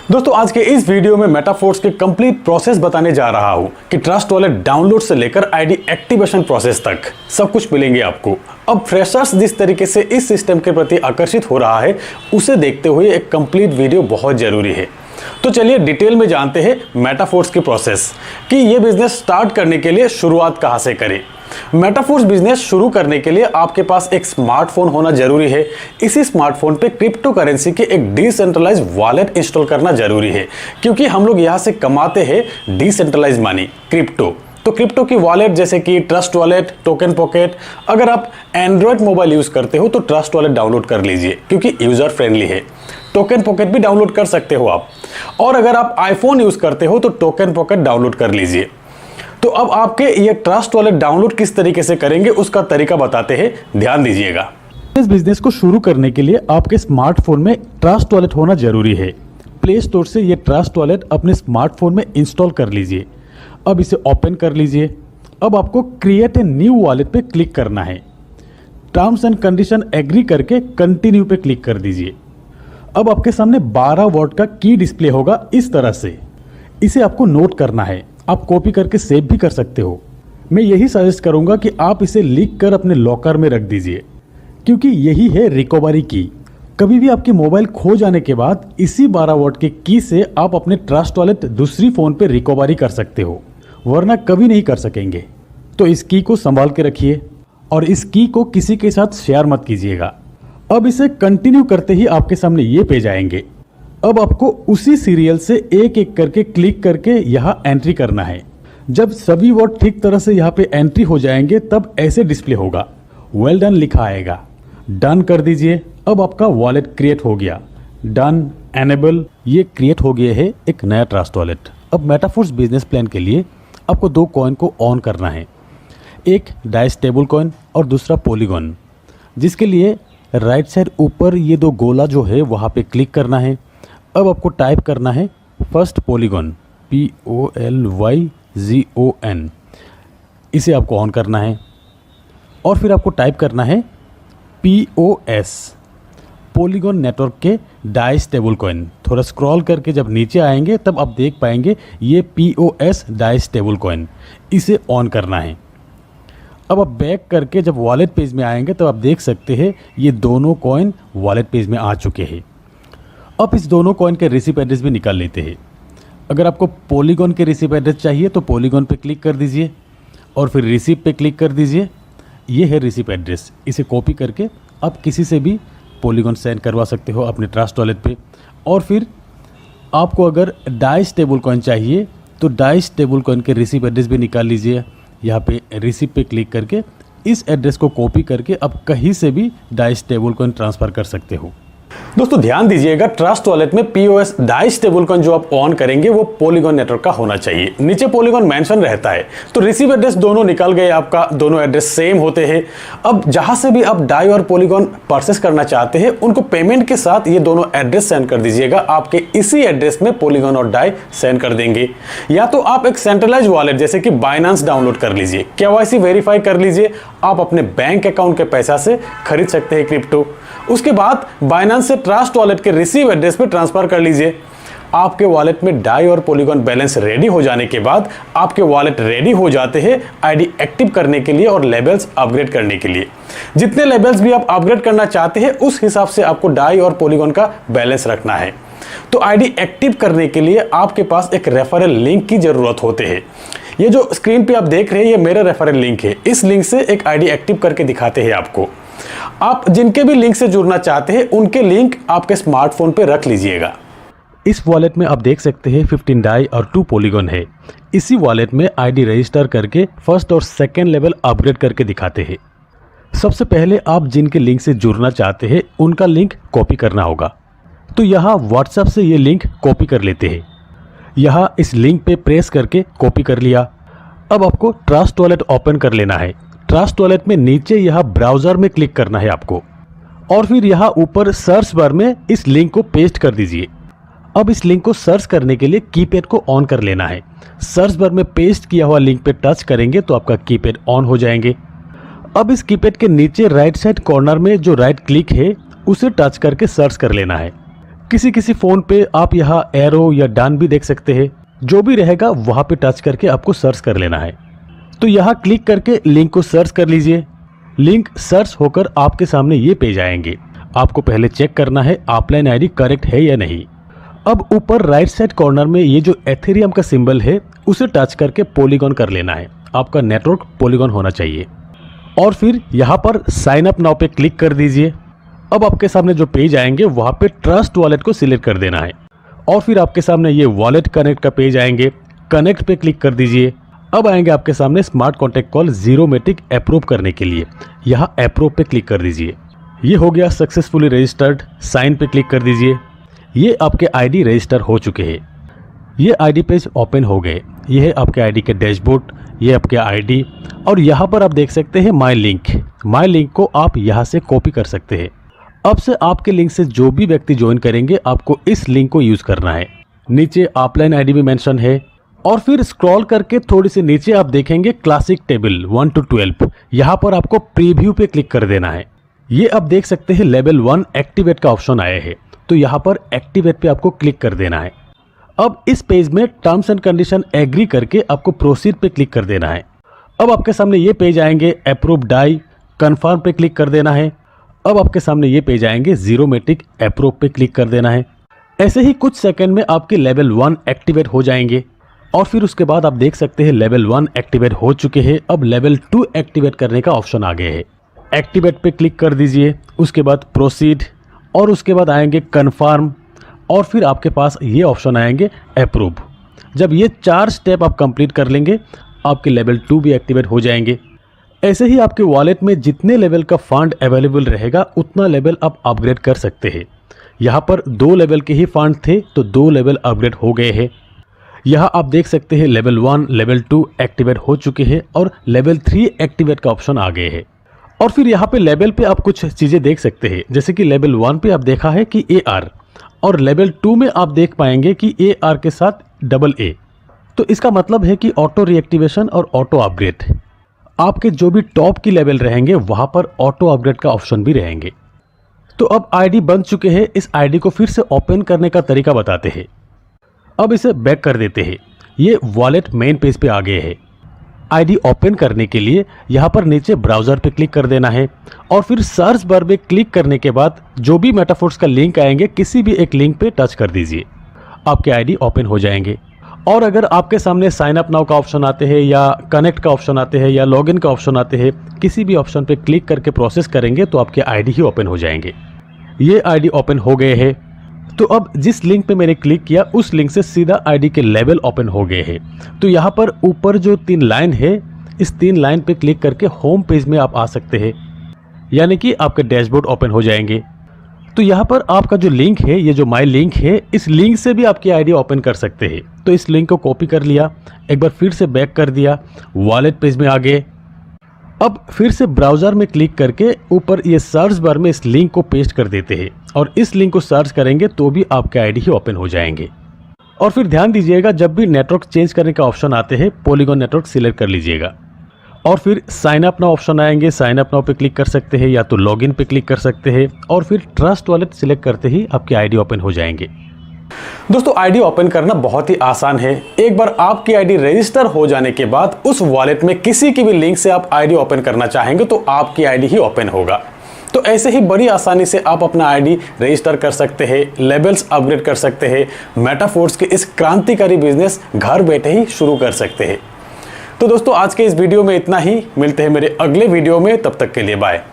दोस्तों आज के इस वीडियो में मेटाफोर्स के कंप्लीट प्रोसेस बताने जा रहा हूं कि ट्रस्ट वॉलेट डाउनलोड से लेकर आईडी एक्टिवेशन प्रोसेस तक सब कुछ मिलेंगे आपको। अब फ्रेशर्स जिस तरीके से इस सिस्टम के प्रति आकर्षित हो रहा है उसे देखते हुए एक कंप्लीट वीडियो बहुत जरूरी है। तो चलिए डिटेल में जानते हैं मेटाफोर्स की प्रोसेस कि ये बिजनेस स्टार्ट करने के लिए शुरुआत कहां से करें। मेटाफोर्स बिजनेस शुरू करने के लिए आपके पास एक स्मार्टफोन होना जरूरी है। इसी स्मार्टफोन पे क्रिप्टो करेंसी के एक डिसेंट्रलाइज वॉलेट इंस्टॉल करना जरूरी है, क्योंकि हम लोग यहां से कमाते हैं डिसेंट्रलाइज मनी क्रिप्टो। तो क्रिप्टो की वॉलेट जैसे कि ट्रस्ट वॉलेट, टोकन पॉकेट, अगर आप एंड्रॉयड मोबाइल यूज करते हो तो ट्रस्ट वॉलेट डाउनलोड कर लीजिए क्योंकि यूजर फ्रेंडली है। टोकन पॉकेट भी डाउनलोड कर सकते हो आप, और अगर आप आईफोन यूज करते हो तो टोकन पॉकेट डाउनलोड कर लीजिए। तो अब आपके ये ट्रस्ट वॉलेट डाउनलोड किस तरीके से करेंगे उसका तरीका बताते हैं, ध्यान दीजिएगा। इस बिजनेस को शुरू करने के लिए आपके स्मार्टफोन में ट्रस्ट वॉलेट होना जरूरी है। प्ले स्टोर से ये ट्रस्ट वॉलेट अपने स्मार्टफोन में इंस्टॉल कर लीजिए। अब इसे ओपन कर लीजिए। अब आपको क्रिएट ए न्यू वॉलेट पे क्लिक करना है। टर्म्स एंड कंडीशन एग्री करके कंटिन्यू पे क्लिक कर दीजिए। अब आपके सामने 12 वर्ड का की डिस्प्ले होगा इस तरह से। इसे आपको नोट करना है। आप कॉपी करके सेव भी कर सकते हो। मैं यही सजेस्ट करूंगा कि आप इसे लिख कर अपने लॉकर में रख दीजिए, क्योंकि यही है रिकवरी की। कभी भी आपके मोबाइल खो जाने के बाद इसी 12 वर्ड के की से आप अपने ट्रस्ट वॉलेट दूसरी फोन पे रिकवरी कर सकते हो, वरना कभी नहीं कर सकेंगे। तो इस की को संभाल के रखिए और इस की को किसी के साथ शेयर मत कीजिएगा। अब इसे कंटिन्यू करते ही आपके सामने ये पेज आएंगे। अब आपको उसी सीरियल से एक एक करके क्लिक करके यहाँ एंट्री करना है। जब सभी वर्ड ठीक तरह से यहाँ पे एंट्री हो जाएंगे तब ऐसे डिस्प्ले होगा, वेल डन लिखा आएगा। डन कर दीजिए। अब आपका वॉलेट क्रिएट हो गया। डन, एनेबल, ये क्रिएट हो गया है एक नया ट्रस्ट वॉलेट। अब मेटाफोर्स बिजनेस प्लान के लिए आपको 2 कॉइन को ऑन करना है, एक डाइस स्टेबल कॉइन और दूसरा पॉलीगॉन, जिसके लिए राइट साइड ऊपर ये 2 गोला जो है वहाँ पे क्लिक करना है। अब आपको टाइप करना है फर्स्ट पॉलीगॉन, POLYGON, इसे आपको ऑन करना है। और फिर आपको टाइप करना है POS, पॉलीगॉन नेटवर्क के डाइस स्टेबल कॉइन। थोड़ा स्क्रॉल करके जब नीचे आएंगे तब आप देख पाएंगे ये POS डाइस स्टेबल कॉइन, इसे ऑन करना है। अब आप बैक करके जब वॉलेट पेज में आएंगे तब आप देख सकते हैं ये दोनों कॉइन वॉलेट पेज में आ चुके हैं। अब इस दोनों कॉइन के रिसीप एड्रेस भी निकाल लेते हैं। अगर आपको पॉलीगॉन के रिसीप एड्रेस चाहिए तो पॉलीगॉन पे क्लिक कर दीजिए और फिर रिसीप पे क्लिक कर दीजिए। ये है रिसीप एड्रेस। इसे कॉपी करके आप किसी से भी पॉलीगॉन सेंड करवा सकते हो अपने ट्रस्ट वॉलेट पे। और फिर आपको अगर डाइस स्टेबल कॉइन चाहिए तो डाइस स्टेबल कॉइन के रिसीप एड्रेस भी निकाल लीजिए। यहाँ पे रिसीप पे क्लिक करके इस एड्रेस को कॉपी करके आप कहीं से भी डाइस स्टेबल कॉइन ट्रांसफ़र कर सकते हो। दोस्तों ध्यान दीजिएगा, ट्रस्ट वॉलेट में POS डाइस स्टेबल कॉइन जो आप ऑन करेंगे वो पॉलीगॉन नेटवर्क का होना चाहिए। नीचे पॉलीगॉन मेंशन रहता है। तो रिसीव एड्रेस दोनों निकल गए आपका, दोनों एड्रेस सेम होते हैं। अब जहां से भी आप डाई और पॉलीगॉन परचेस करना चाहते हैं उनको पेमेंट के साथ ये दोनों एड्रेस सेंड कर दीजिएगा। आपके इसी एड्रेस में पॉलीगॉन और डाई सेंड कर देंगे। या तो आप एक सेंट्रलाइज वॉलेट जैसे कि बाइनेंस डाउनलोड कर लीजिए, KYC वेरीफाई कर लीजिए। आप अपने बैंक अकाउंट के पैसा से खरीद सकते हैं क्रिप्टो। उसके बाद बाइनेंस से ट्रस्ट वॉलेट के रिसीव एड्रेस पे ट्रांसफर कर लीजिए। आपके वॉलेट में डाई और पॉलीगॉन बैलेंस रेडी हो जाने के बाद आपके वॉलेट रेडी हो जाते हैं आईडी एक्टिव करने के लिए और लेवल्स अपग्रेड करने के लिए। जितने लेवल्स भी आप अपग्रेड करना चाहते हैं उस हिसाब से आपको डाई और पॉलीगॉन का बैलेंस रखना है। तो आईडी एक्टिव करने के लिए आपके पास एक रेफरल लिंक की जरूरत होती है। ये जो स्क्रीन पे आप देख रहे हैं ये मेरा रेफरल लिंक है। इस लिंक से एक आईडी एक्टिव करके दिखाते हैं आपको। आप जिनके भी लिंक से जुड़ना चाहते हैं उनके लिंक आपके स्मार्टफोन पे रख लीजिएगा। इस वॉलेट में आप देख सकते हैं 15 डाई और 2 पॉलीगॉन है। इसी वॉलेट में आईडी रजिस्टर करके फर्स्ट और सेकंड लेवल अपग्रेड करके दिखाते हैं। सबसे पहले आप जिनके लिंक से जुड़ना चाहते हैं उनका लिंक कॉपी करना होगा। तो यहाँ व्हाट्सएप से ये लिंक कॉपी कर लेते हैं। यहाँ इस लिंक पे प्रेस करके कॉपी कर लिया। अब आपको ट्रस्ट वॉलेट ओपन कर लेना है। ट्रस्ट वॉलेट में नीचे यहाँ ब्राउजर में क्लिक करना है आपको, और फिर यहाँ ऊपर सर्च बार में इस लिंक को पेस्ट कर दीजिए। अब इस लिंक को सर्च करने के लिए कीपैड को ऑन कर लेना है। सर्च बार में पेस्ट किया हुआ लिंक पे टच करेंगे तो आपका कीपैड ऑन हो जाएंगे। अब इस कीपैड के नीचे राइट साइड कॉर्नर में जो राइट क्लिक है उसे टच करके सर्च कर लेना है। किसी किसी फ़ोन पे आप यहाँ एरो या डन भी देख सकते हैं। जो भी रहेगा वहाँ पे टच करके आपको सर्च कर लेना है। तो यहाँ क्लिक करके लिंक को सर्च कर लीजिए। लिंक सर्च होकर आपके सामने ये पेज आएंगे। आपको पहले चेक करना है ऑफलाइन आईडी करेक्ट है या नहीं। अब ऊपर राइट साइड कॉर्नर में ये जो एथेरियम का सिंबल है उसे टच करके पॉलीगॉन कर लेना है। आपका नेटवर्क पॉलीगॉन होना चाहिए और फिर यहाँ पर साइन अप नाउ पे क्लिक कर दीजिए। अब आपके सामने जो पेज आएंगे वहाँ पे ट्रस्ट वॉलेट को सिलेक्ट कर देना है और फिर आपके सामने ये वॉलेट कनेक्ट का पेज आएंगे। कनेक्ट पे क्लिक कर दीजिए। अब आएंगे आपके सामने स्मार्ट कॉन्टैक्ट कॉल जीरोमेटिक अप्रूव करने के लिए। यहाँ अप्रूव पे क्लिक कर दीजिए। ये हो गया सक्सेसफुली रजिस्टर्ड। साइन पे क्लिक कर दीजिए। ये आपके आईडी रजिस्टर हो चुके हैं। ये आईडी पेज ओपन हो गए। ये है आपके आईडी के डैशबोर्ड, ये आपके आईडी और यहाँ पर आप देख सकते हैं माई लिंक। माई लिंक को आप यहाँ से कॉपी कर सकते हैं। अब से आपके लिंक से जो भी व्यक्ति ज्वाइन करेंगे आपको इस लिंक को यूज करना है। नीचे ऑफलाइन आईडी भी मेंशन है और फिर स्क्रॉल करके थोड़ी सी नीचे आप देखेंगे क्लासिक टेबल 1 to 12। यहाँ पर आपको प्रीव्यू पे क्लिक कर देना है। ये आप देख सकते हैं लेवल 1 एक्टिवेट का ऑप्शन आया है, तो यहाँ पर एक्टिवेट पे आपको क्लिक कर देना है। अब इस पेज में टर्म्स एंड कंडीशन एग्री करके आपको प्रोसीड पे क्लिक कर देना है। अब आपके सामने ये पेज आएंगे अप्रूव डाई, कन्फर्म पे क्लिक कर देना है। अब आपके सामने ये पेज आएंगे जीरोमेटिक अप्रूव पे क्लिक कर देना है। ऐसे ही कुछ सेकंड में आपके लेवल 1 एक्टिवेट हो जाएंगे और फिर उसके बाद आप देख सकते हैं लेवल 1 एक्टिवेट हो चुके हैं। अब लेवल 2 एक्टिवेट करने का ऑप्शन आ गया है। एक्टिवेट पे क्लिक कर दीजिए, उसके बाद प्रोसीड और उसके बाद आएंगे कन्फर्म और फिर आपके पास ये ऑप्शन आएंगे अप्रूव। जब ये 4 स्टेप आप कंप्लीट कर लेंगे आपके लेवल 2 भी एक्टिवेट हो जाएंगे। ऐसे ही आपके वॉलेट में जितने लेवल का फंड अवेलेबल रहेगा उतना लेवल आप अपग्रेड कर सकते हैं। यहाँ पर 2 लेवल के ही फंड थे तो 2 लेवल अपग्रेड हो गए हैं। यहाँ आप देख सकते हैं लेवल 1 लेवल 2 एक्टिवेट हो चुके हैं और लेवल 3 एक्टिवेट का ऑप्शन आ गए हैं। और फिर यहाँ पे लेवल पे आप कुछ चीज़ें देख सकते हैं, जैसे कि लेवल 1 पे आप देखा है कि AR और लेवल 2 में आप देख पाएंगे कि AR के साथ AA। तो इसका मतलब है कि ऑटो रिएक्टिवेशन और ऑटो अपग्रेड। आपके जो भी टॉप की लेवल रहेंगे वहाँ पर ऑटो अपग्रेड का ऑप्शन भी रहेंगे। तो अब आईडी बन चुके हैं। इस आईडी को फिर से ओपन करने का तरीका बताते हैं। अब इसे बैक कर देते हैं। ये वॉलेट मेन पेज पे आ गए हैं। आईडी ओपन करने के लिए यहाँ पर नीचे ब्राउज़र पे क्लिक कर देना है और फिर सर्च बार में क्लिक करने के बाद जो भी मेटाफोर्स का लिंक आएंगे किसी भी एक लिंक पे टच कर दीजिए। आपके आईडी ओपन हो जाएंगे। और अगर आपके सामने साइन अप नाउ का ऑप्शन आते हैं या कनेक्ट का ऑप्शन आते हैं या लॉगिन का ऑप्शन आते हैं, किसी भी ऑप्शन पे क्लिक करके प्रोसेस करेंगे तो आपके आईडी ही ओपन हो जाएंगे। ये आईडी ओपन हो गए हैं। तो अब जिस लिंक पे मैंने क्लिक किया उस लिंक से सीधा आईडी के लेवल ओपन हो गए हैं। तो यहाँ पर ऊपर जो 3 लाइन है, इस 3 लाइन पे क्लिक करके होम पेज में आप आ सकते हैं, यानी कि आपके डैशबोर्ड ओपन हो जाएंगे। तो यहाँ पर आपका जो लिंक है, ये जो माई लिंक है, इस लिंक से भी आपकी आईडी ओपन कर सकते हैं। तो इस लिंक को कॉपी कर लिया, एक बार फिर से बैक कर दिया, वॉलेट पेज में आ गए। अब फिर से ब्राउज़र में क्लिक करके ऊपर ये सर्च बार में इस लिंक को पेस्ट कर देते हैं और इस लिंक को सर्च करेंगे तो भी आपके आईडी ही ओपन हो जाएंगे। और फिर ध्यान दीजिएगा, जब भी नेटवर्क चेंज करने का ऑप्शन आते हैं पॉलीगॉन नेटवर्क सिलेक्ट कर लीजिएगा और फिर साइन अप नाउ ऑप्शन आएंगे। साइन अप नाउ पे क्लिक कर सकते हैं या तो लॉगिन पे क्लिक कर सकते हैं और फिर ट्रस्ट वॉलेट सिलेक्ट करते ही आपकी आईडी ओपन हो जाएंगे। दोस्तों, आईडी ओपन करना बहुत ही आसान है। एक बार आपकी आईडी रजिस्टर हो जाने के बाद उस वॉलेट में किसी की भी लिंक से आप आईडी ओपन करना चाहेंगे तो आपकी आईडी ही ओपन होगा। तो ऐसे ही बड़ी आसानी से आप अपना आईडी रजिस्टर कर सकते हैं, लेवल्स अपग्रेड कर सकते हैं, मेटाफोर्स के इस क्रांतिकारी बिजनेस घर बैठे ही शुरू कर सकते हैं। तो दोस्तों, आज के इस वीडियो में इतना ही। मिलते हैं मेरे अगले वीडियो में, तब तक के लिए बाय।